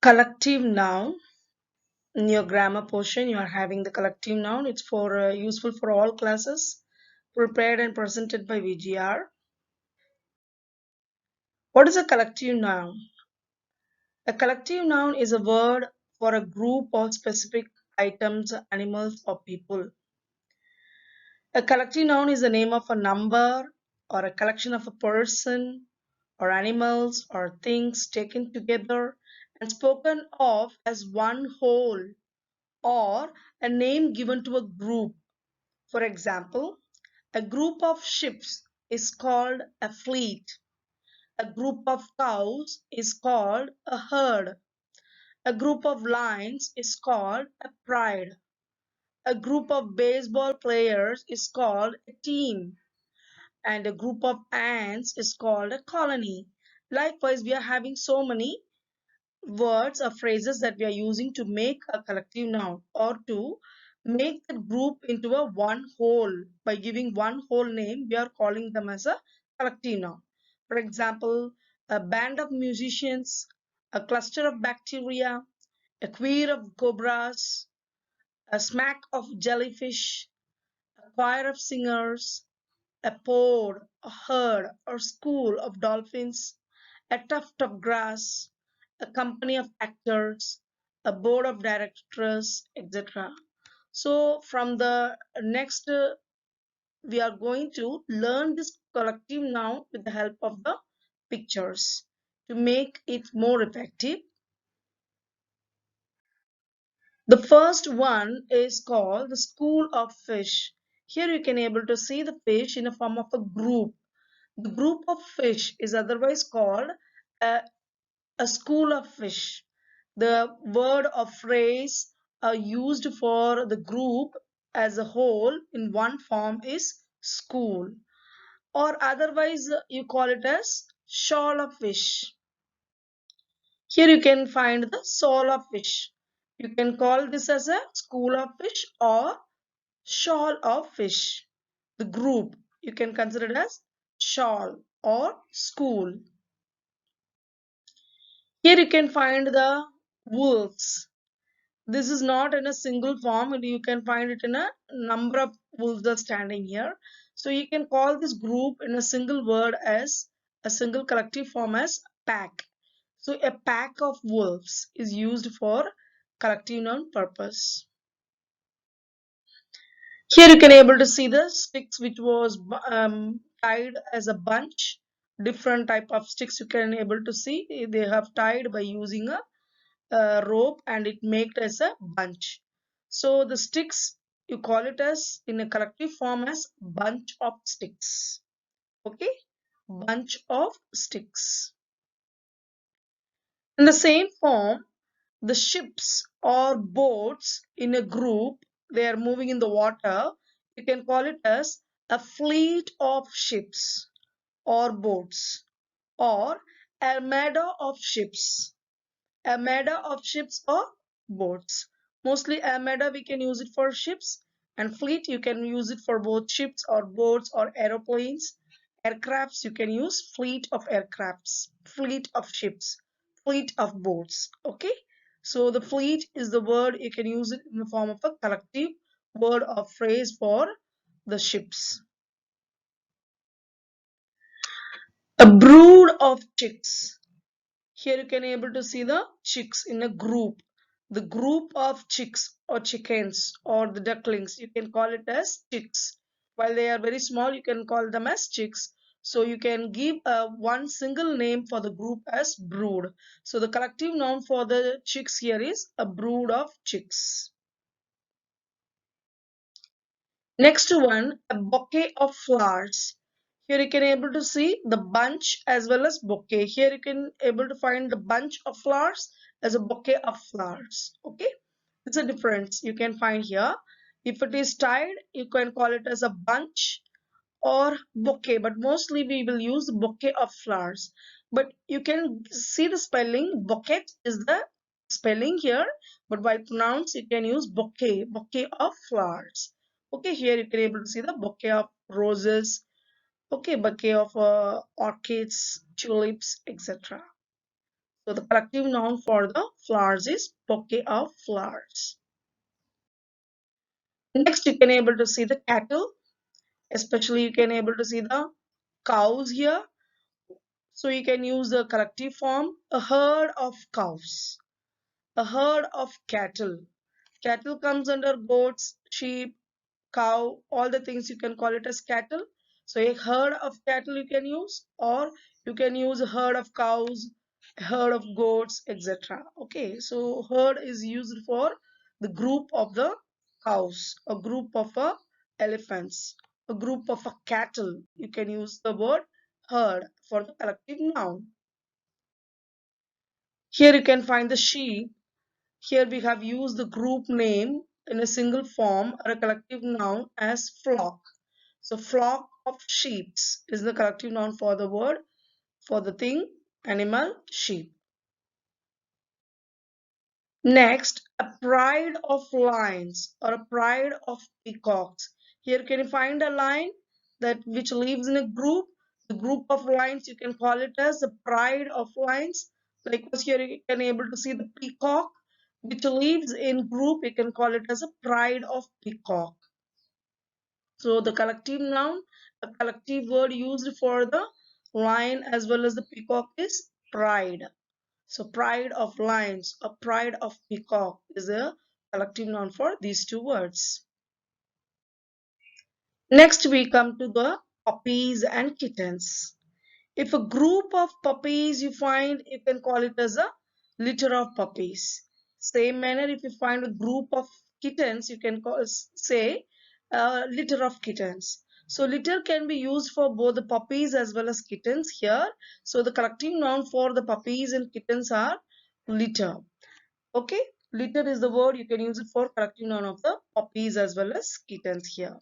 Collective noun. In your grammar portion, you are having the collective noun. It's for useful for all classes, prepared and presented by VGR. What is a collective noun? A collective noun is a word for a group of specific items, animals, or people. A collective noun is the name of a number or a collection of a person or animals or things taken together and spoken of as one whole, or a name given to a group. For example, a group of ships is called a fleet. A group of cows is called a herd. A group of lions is called a pride. A group of baseball players is called a team. And a group of ants is called a colony. Likewise, we are having so many words or phrases that we are using to make a collective noun or to make the group into a one whole. By giving one whole name, we are calling them as a collective noun. For example, a band of musicians, a cluster of bacteria, a queer of cobras, a smack of jellyfish, a choir of singers, a pod, a herd or school of dolphins, a tuft of grass, a company of actors, a board of directors, etc. So from the next, we are going to learn this collective noun with the help of the pictures to make it more effective. The first one is called the school of fish. Here you can able to see the fish in a form of a group. The group of fish is otherwise called a, a school of fish. The word or phrase used for the group as a whole in one form is school, or otherwise you call it as shoal of fish. Here you can find the shoal of fish. You can call this as a school of fish or shoal of fish. The group you can consider it as shoal or school. Here you can find the wolves. This is not in a single form. You can find it in a number of wolves are standing here. So you can call this group in a single word as a single collective form as pack. So a pack of wolves is used for collective noun purpose. Here you can able to see the sticks which was tied as a bunch. Different type of sticks you can able to see. They have tied by using a rope and it made as a bunch. So the sticks you call it as in a collective form as bunch of sticks. Okay, bunch of sticks. In the same form, the ships or boats in a group, they are moving in the water. You can call it as a fleet of ships or boats, or armada of ships. Armada of ships or boats. Mostly armada we can use it for ships, and fleet you can use it for both ships or boats or aeroplanes. Aircrafts you can use fleet of aircrafts, fleet of ships, fleet of boats. Okay, so the fleet is the word you can use it in the form of a collective word or phrase for the ships. A brood of chicks. Here you can able to see the chicks in a group. The group of chicks or chickens or the ducklings, you can call it as chicks. While they are very small, you can call them as chicks. So you can give one single name for the group as brood. So the collective noun for the chicks here is a brood of chicks. Next one, a bouquet of flowers. Here you can able to see the bunch as well as bouquet. Here you can able to find the bunch of flowers as a bouquet of flowers. Okay, it's a difference you can find here. If it is tied, you can call it as a bunch or bouquet, but mostly we will use bouquet of flowers. But you can see the spelling. Bouquet is the spelling here, but while pronounce you can use bouquet, bouquet of flowers. Okay, here you can able to see the bouquet of roses. Okay, bouquet of orchids, tulips, etc. So the collective noun for the flowers is bouquet of flowers. Next, you can able to see the cattle, especially you can able to see the cows here. So you can use the collective form, a herd of cows, a herd of cattle. Cattle comes under goats, sheep, cow, all the things you can call it as cattle. So a herd of cattle you can use, or you can use a herd of cows, a herd of goats, etc. Okay, so herd is used for the group of the cows, a group of elephants, a group of cattle. You can use the word herd for the collective noun. Here you can find the sheep. Here we have used the group name in a single form or a collective noun as flock. So flock of sheep is the collective noun for the word, for the thing, animal, sheep. Next, a pride of lions or a pride of peacocks. Here can you find a lion that which lives in a group. The group of lions you can call it as the pride of lions. Likewise here you can able to see the peacock which lives in group. You can call it as a pride of peacock. So the collective noun, a collective word used for the lion as well as the peacock is pride. So pride of lions or pride of peacock is a collective noun for these two words. Next we come to the puppies and kittens. If a group of puppies you find, you can call it as a litter of puppies. Same manner, if you find a group of kittens, you can say litter of kittens. So litter can be used for both the puppies as well as kittens here. So the collective noun for the puppies and kittens are litter. Okay, litter is the word you can use it for collective noun of the puppies as well as kittens here.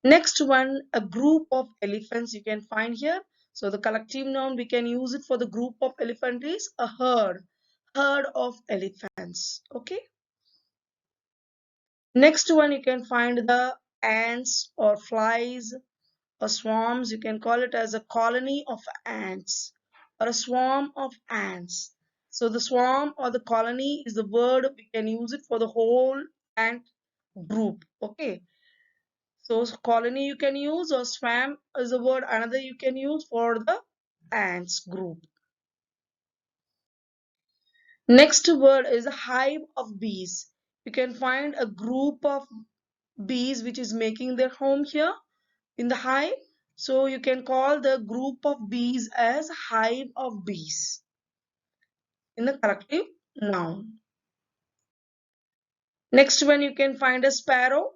Next one, a group of elephants you can find here. So the collective noun we can use it for the group of elephant is a herd, herd of elephants. Okay. Next one you can find the ants or flies or swarms. You can call it as a colony of ants or a swarm of ants. So the swarm or the colony is the word we can use it for the whole ant group. Okay. So colony you can use or swarm is a word another you can use for the ants group. Next word is a hive of bees. You can find a group of bees which is making their home here in the hive. So you can call the group of bees as hive of bees in the collective noun. Next one you can find a sparrow.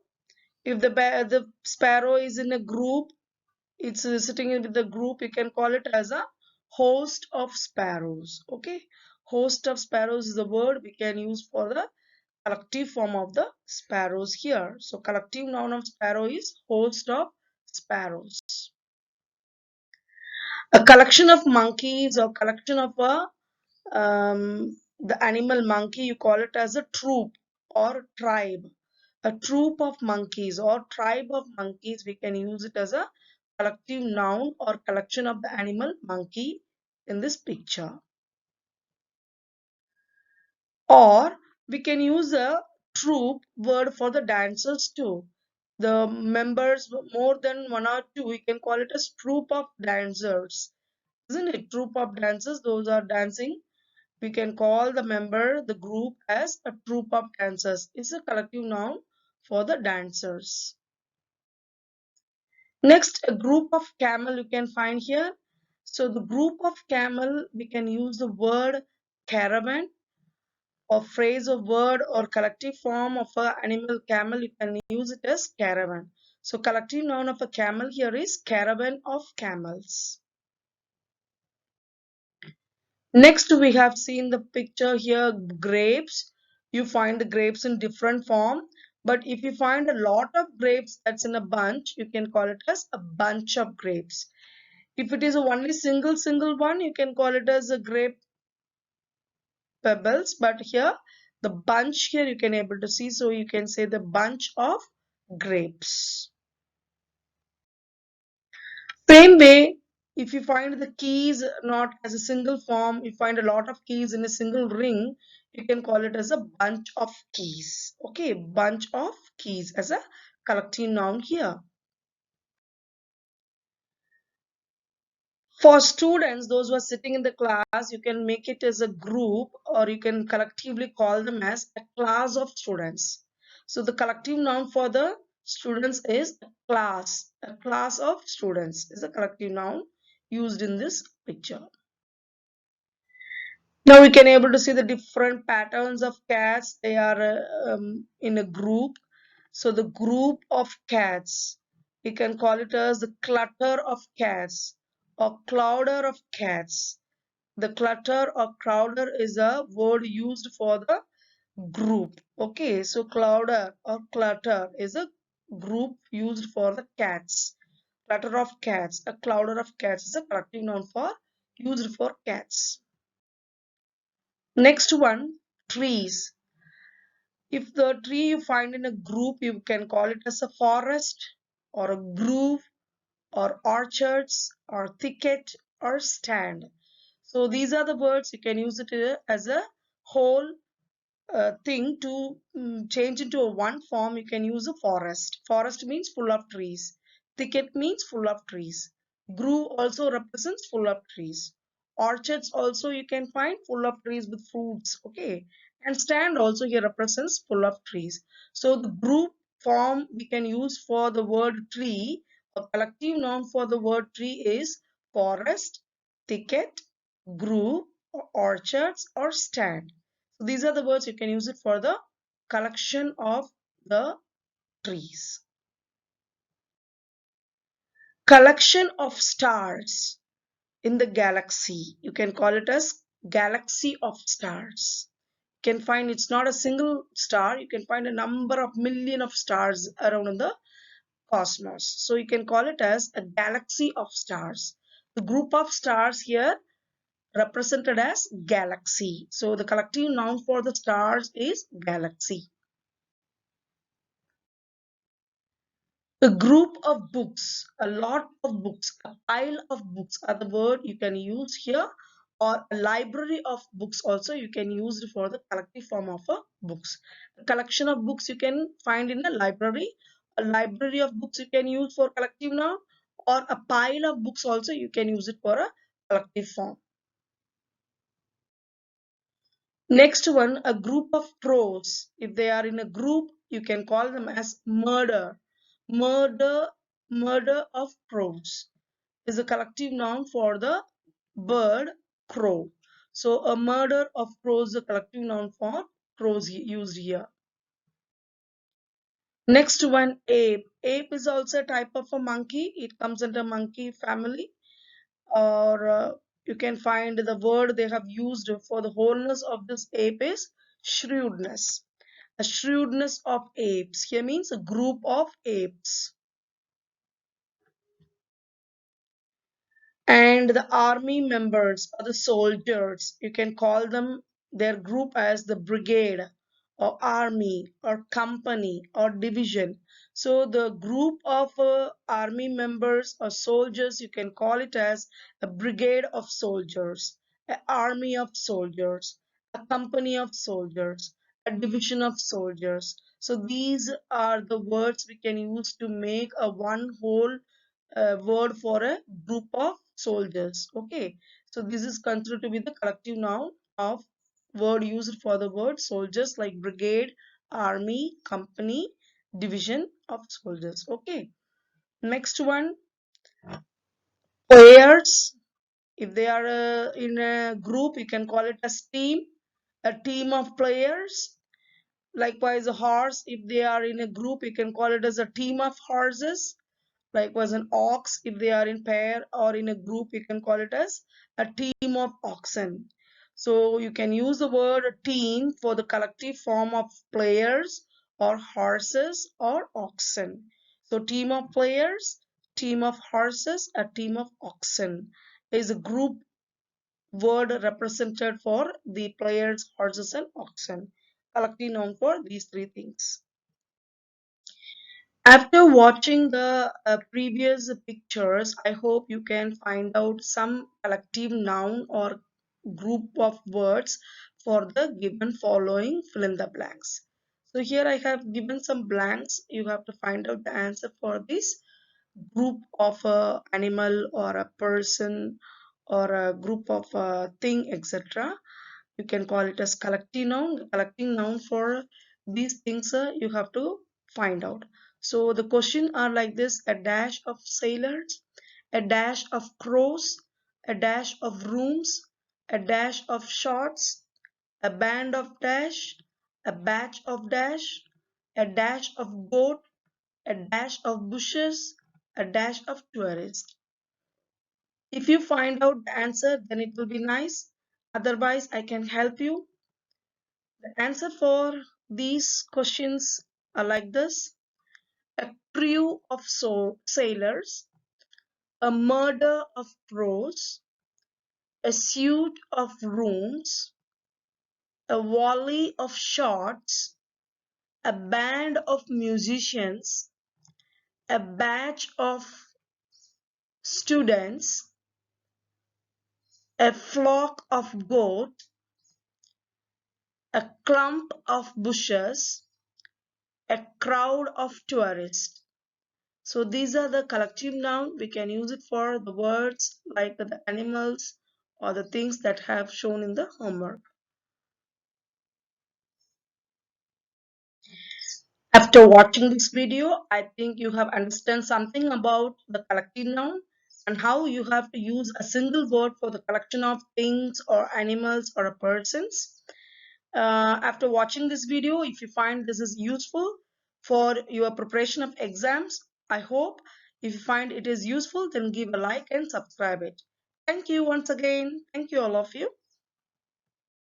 If the sparrow is in a group, it's sitting with the group, you can call it as a host of sparrows. Okay, host of sparrows is the word we can use for the collective form of the sparrows here. So collective noun of sparrow is host of sparrows. A collection of monkeys or collection of the animal monkey, you call it as a troop or tribe. A troop of monkeys or tribe of monkeys, we can use it as a collective noun or collection of the animal monkey in this picture. Or we can use a troop word for the dancers too. The members more than one or two, we can call it as troop of dancers. Isn't it? Troop of dancers, those are dancing. We can call the member, the group as a troop of dancers. It's a collective noun for the dancers. Next, a group of camel you can find here. So the group of camel, we can use the word caravan or phrase of word or collective form of an animal camel. You can use it as caravan. So collective noun of a camel here is caravan of camels. Next, we have seen the picture here, grapes. You find the grapes in different form. But if you find a lot of grapes that's in a bunch, you can call it as a bunch of grapes. If it is only single one, you can call it as a grape pebbles. But here, the bunch here you can able to see. So you can say the bunch of grapes. Same way, If you find the keys not as a single form, you find a lot of keys in a single ring, you can call it as a bunch of keys. Okay, bunch of keys as a collective noun here. For students, those who are sitting in the class, you can make it as a group or you can collectively call them as a class of students. So the collective noun for the students is a class. A class of students is a collective noun used in this picture. Now we can able to see the different patterns of cats. They are in a group. So the group of cats, we can call it as the clutter of cats or clouder of cats. The clutter or crowder is a word used for the group. Okay, so clouder or clutter is a group used for the cats. Clutter of cats, a clouder of cats is a collective noun for used for cats. Next one, trees. If the tree you find in a group, you can call it as a forest or a grove or orchards or thicket or stand. So these are the words you can use it as a whole thing to change into a one form. You can use a forest. Forest means full of trees. Thicket means full of trees. Grove also represents full of trees. Orchards also you can find full of trees with fruits. Okay, and stand also here represents full of trees. So the group form we can use for the word tree. A collective noun for the word tree is forest, thicket, grove, orchards, or stand. So these are the words you can use it for the collection of the trees. Collection of stars in the galaxy. You can call it as galaxy of stars. You can find it's not a single star. You can find a number of million of stars around in the cosmos. So you can call it as a galaxy of stars. The group of stars here represented as galaxy. So the collective noun for the stars is galaxy. A group of books, a lot of books, a pile of books are the word you can use here, or a library of books also you can use for the collective form of a books. A collection of books you can find in a library. A library of books you can use for collective noun, or a pile of books also you can use it for a collective form. Next one, a group of crows. If they are in a group, you can call them as murder. Murder, murder of crows is a collective noun for the bird crow. So a murder of crows is a collective noun for crows used here. Next one, ape. Ape is also a type of a monkey. It comes under monkey family. Or you can find the word they have used for the wholeness of this ape is shrewdness. A shrewdness of apes here means a group of apes. And the army members or the soldiers, you can call them their group as the brigade or army or company or division. So the group of army members or soldiers, you can call it as a brigade of soldiers, an army of soldiers, a company of soldiers, a division of soldiers. So these are the words we can use to make a one whole word for a group of soldiers. Okay, so this is considered to be the collective noun of word used for the word soldiers, like brigade, army, company, division of soldiers. Okay, next one, players. If they are in a group, you can call it as team, a team of players. Likewise, a horse, if they are in a group, you can call it as a team of horses. Likewise, an ox, if they are in pair or in a group, you can call it as a team of oxen. So you can use the word team for the collective form of players or horses or oxen. So team of players, team of horses, a team of oxen is a group word represented for the players, horses and oxen. Collective noun for these three things. After watching the previous pictures, I hope you can find out some collective noun or group of words for the given following fill in the blanks. So here I have given some blanks. You have to find out the answer for this group of a animal or a person or a group of a thing, etc. You can call it as collective noun. The collective noun for these things you have to find out. So the question are like this: a dash of sailors, a dash of crows, a dash of rooms, a dash of shorts, a band of dash, a batch of dash, a dash of goat, a dash of bushes, a dash of tourist. If you find out the answer, then it will be nice. Otherwise, I can help you. The answer for these questions are like this: a crew of sailors, a murder of crows, a suite of rooms, a volley of shots, a band of musicians, a batch of students, a flock of goats, a clump of bushes, a crowd of tourists. So these are the collective noun. We can use it for the words like the animals or the things that have shown in the homework. After watching this video, I think you have understand something about the collective noun and how you have to use a single word for the collection of things or animals or persons. After watching this video, if you find this is useful for your preparation of exams, I hope if you find it is useful, then give a like and subscribe it. Thank you once again. Thank you all of you.